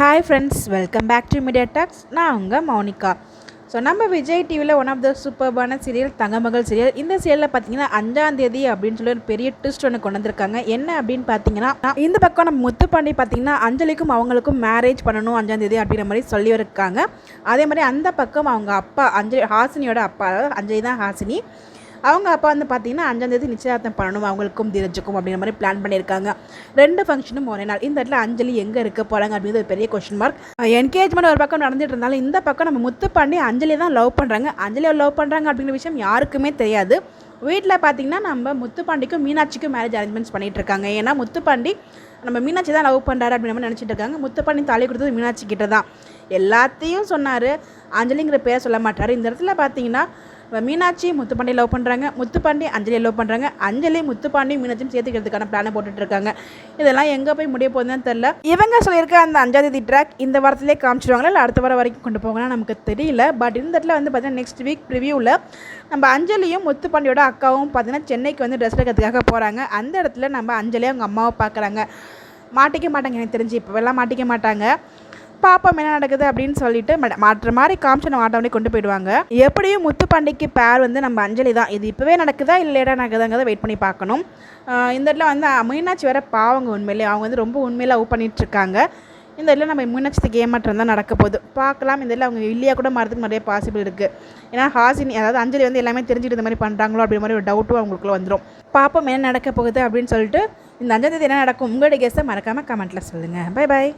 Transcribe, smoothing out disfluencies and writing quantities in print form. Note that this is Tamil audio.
Hi friends, welcome back to Media Talks. நான் உங்கள் மௌனிகா. ஸோ நம்ம விஜய் டிவியில் ஒன் ஆஃப் த சூப்பர்பான சீரியல் தங்கமகள் சீரியல். இந்த சீரியலில் பார்த்தீங்கன்னா 5ஆம் தேதி அப்படின்னு சொல்லி ஒரு பெரிய ட்விஸ்ட் ஒன்று கொண்டு வந்திருக்காங்க. என்ன அப்படின்னு பார்த்தீங்கன்னா, இந்த பக்கம் நம்ம முத்துப்பாண்டி பார்த்தீங்கன்னா அஞ்சலிக்கும் அவங்களுக்கும் மேரேஜ் பண்ணணும் 5ஆம் தேதி அப்படிங்கிற மாதிரி சொல்லியிருக்காங்க. அதே மாதிரி அந்த பக்கம் அவங்க அப்பா அஞ்சலி, ஹாசினியோட அப்பா, அதாவது அஞ்சலி தான் ஹாசினி, அவங்க அப்பா வந்து பார்த்தீங்கன்னா 5ஆம் தேதி நிச்சயதார்த்தம் பண்ணணும் அவங்களுக்கும் தீரஜுக்கும் அப்படிங்கிற மாதிரி பிளான் பண்ணியிருக்காங்க. 2 ஃபங்க்ஷனும் ஒரே நாள். இந்த இடத்துல அஞ்சலி எங்கே இருக்க போகிறாங்க அப்படிங்கிறது ஒரு பெரிய கொஸ்டின் மார்க். என்கேஜ்மெண்ட் ஒரு பக்கம் நடந்துட்டு இருந்தாலும் இந்த பக்கம் நம்ம முத்துப்பாண்டி அஞ்சலி தான் லவ் பண்ணுறாங்க. அஞ்சலியை லவ் பண்ணுறாங்க அப்படிங்கிற விஷயம் யாருக்குமே தெரியாது. வீட்டில் பார்த்தீங்கன்னா நம்ம முத்துப்பாண்டிக்கும் மீனாட்சிக்கும் மேரேஜ் அரேஞ்ச்மெண்ட்ஸ் பண்ணிகிட்டு இருக்காங்க. ஏன்னா முத்துப்பாண்டி நம்ம மீனாட்சி தான் லவ் பண்ணுறாரு அப்படின்ற மாதிரி நினச்சிட்டு இருக்காங்க. முத்துப்பாண்டி தாலி கொடுத்தது மீனாட்சி கிட்ட தான். எல்லாத்தையும் சொன்னார், அஞ்சலிங்கிற பேரை சொல்ல மாட்டார். இந்த இடத்துல பார்த்தீங்கன்னா மீனாட்சி முத்துப்பாண்டி லவ் பண்ணுறாங்க, முத்துப்பாண்டி அஞ்சலி லவ் பண்ணுறாங்க, அஞ்சலி முத்துப்பாண்டி மீனாட்சியும் சேர்த்துக்கிறதுக்கான பிளானை போட்டுட்டு இருக்காங்க. இதெல்லாம் எங்கே போய் முடிய போகுதுன்னு தெரியல. இவங்க சொல்லியிருக்க அந்த 5ஆம் தேதி ட்ராக் இந்த வாரத்திலே காமிச்சிருவாங்களா இல்லை அடுத்த வாரம் வரைக்கும் கொண்டு போகலாம் நமக்கு தெரியல. பட் இந்த இடத்துல வந்து பார்த்தீங்கன்னா நெக்ஸ்ட் வீக் ப்ரிவியூவில் நம்ம அஞ்சலியும் முத்துப்பாண்டியோட அக்காவும் பார்த்தீங்கன்னா சென்னைக்கு வந்து ட்ரெஸ் எடுக்கிறதுக்காக போகிறாங்க. அந்த இடத்துல நம்ம அஞ்சலியும் அவங்க அம்மாவை பார்க்குறாங்க. மாட்டிக்க மாட்டாங்க, எனக்கு தெரிஞ்சு இப்போவெல்லாம் மாட்டிக்க மாட்டாங்க. பாப்பம் என்ன நடக்குது அப்படின்னு சொல்லிட்டு மாற்ற மாதிரி காமிச்சு நம்ம ஆட்டோனே கொண்டு போயிடுவாங்க. எப்படியும் முத்துப்பாண்டிக்கு பேர் வந்து நம்ம அஞ்சலி தான். இது இப்போவே நடக்குதா இல்லை லேட்டாக நடக்குதாங்கிறத வெயிட் பண்ணி பார்க்கணும். இந்த இடத்துல வந்து மீனாட்சி வேற பாவங்க, உண்மையிலே அவங்க வந்து ரொம்ப உண்மையில லவ் பண்ணிகிட்ருக்காங்க. இந்த இடத்துல நம்ம மீனாட்சிக்கு ஏமாற்றம் தான் நடக்க போகுது, பார்க்கலாம். இந்த இடத்துல அவங்க இல்லையா கூட மாறதுக்கு நிறைய பாசிபிள் இருக்குது. ஏன்னா ஹாசினி, அதாவது அஞ்சலி வந்து எல்லாமே தெரிஞ்சுட்டு இந்த மாதிரி பண்ணுறாங்களோ அப்படின்ற மாதிரி ஒரு டவுட்டும் அவங்களுக்குள்ள வந்துடும். பாப்பம் என்ன நடக்க போகுது அப்படின்னு சொல்லிட்டு இந்த 5ஆம் தேதி என்ன நடக்கும் உங்களுடைய கெஸ்ஸை மறக்காமல் கமெண்ட்டில் சொல்லுங்கள். Bye bye.